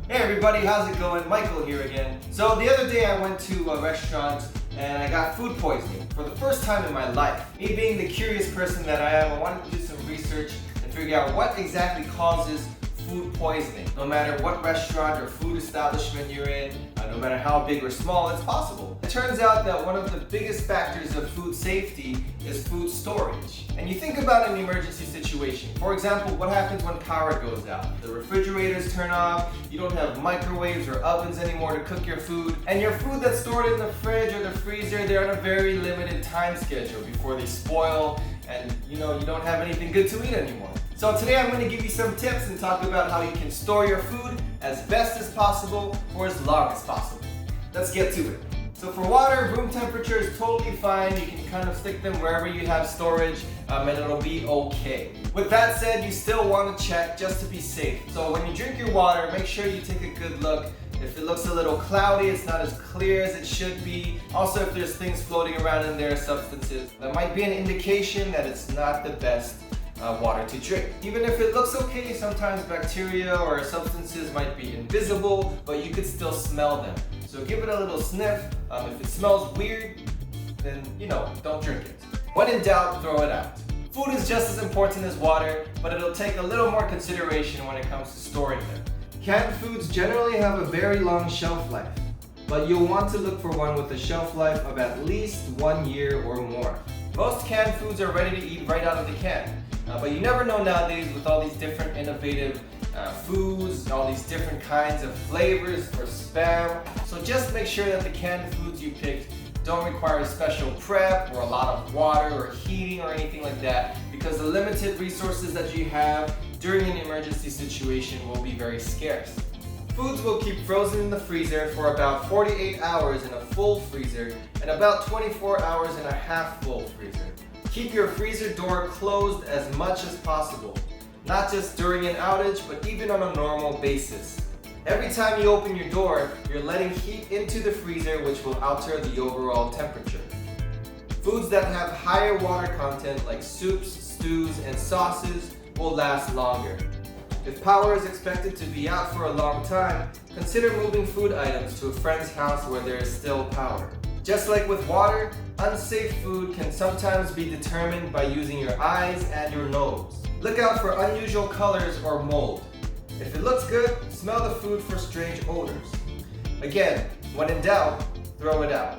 Hey everybody, how's it going? Michael here again. So the other day I went to a restaurant and I got food poisoning for the first time in my life. Me being the curious person that I am, I wanted to do some research and figure out what exactly causes food poisoning. No matter what restaurant or food establishment you're in, no matter how big or small, it's possible. It turns out that one of the biggest factors of food safety is food storage. And you think about an emergency situation. For example, what happens when power goes out? The refrigerators turn off, you don't have microwaves or ovens anymore to cook your food, and your food that's stored in the fridge or the freezer, they're on a very limited time schedule before they spoil and you don't have anything good to eat anymore. So today I'm going to give you some tips and talk about how you can store your food as best as possible for as long as possible. Let's get to it. So for water, room temperature is totally fine. You can kind of stick them wherever you have storage and it'll be okay. With that said, you still want to check just to be safe. So when you drink your water, make sure you take a good look. If it looks a little cloudy, it's not as clear as it should be. Also, if there's things floating around in there, substances, that might be an indication that it's not the best water to drink. Even if it looks okay, sometimes bacteria or substances might be invisible, but you could still smell them. So give it a little sniff. If it smells weird, then don't drink it. When in doubt, throw it out. Food is just as important as water, but it'll take a little more consideration when it comes to storing them. Canned foods generally have a very long shelf life, but you'll want to look for one with a shelf life of at least 1 year or more. Most canned foods are ready to eat right out of the can. But you never know nowadays with all these different innovative foods, all these different kinds of flavors for Spam. So just make sure that the canned foods you picked don't require a special prep or a lot of water or heating or anything like that, because the limited resources that you have during an emergency situation will be very scarce. Foods will keep frozen in the freezer for about 48 hours in a full freezer and about 24 hours in a half full freezer. Keep your freezer door closed as much as possible, not just during an outage, but even on a normal basis. Every time you open your door, you're letting heat into the freezer, which will alter the overall temperature. Foods that have higher water content like soups, stews, and sauces will last longer. If power is expected to be out for a long time, consider moving food items to a friend's house where there is still power. Just like with water, unsafe food can sometimes be determined by using your eyes and your nose. Look out for unusual colors or mold. If it looks good, smell the food for strange odors. Again, when in doubt, throw it out.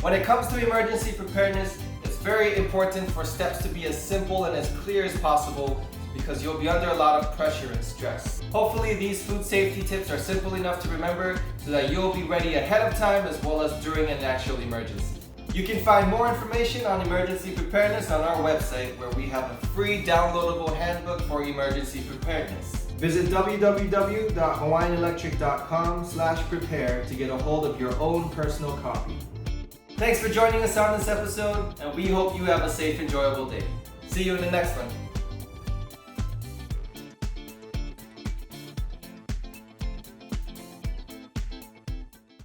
When it comes to emergency preparedness, it's very important for steps to be as simple and as clear as possible, because you'll be under a lot of pressure and stress. Hopefully these food safety tips are simple enough to remember so that you'll be ready ahead of time as well as during an actual emergency. You can find more information on emergency preparedness on our website, where we have a free downloadable handbook for emergency preparedness. Visit www.hawaiianelectric.com/prepare to get a hold of your own personal copy. Thanks for joining us on this episode, and we hope you have a safe, enjoyable day. See you in the next one.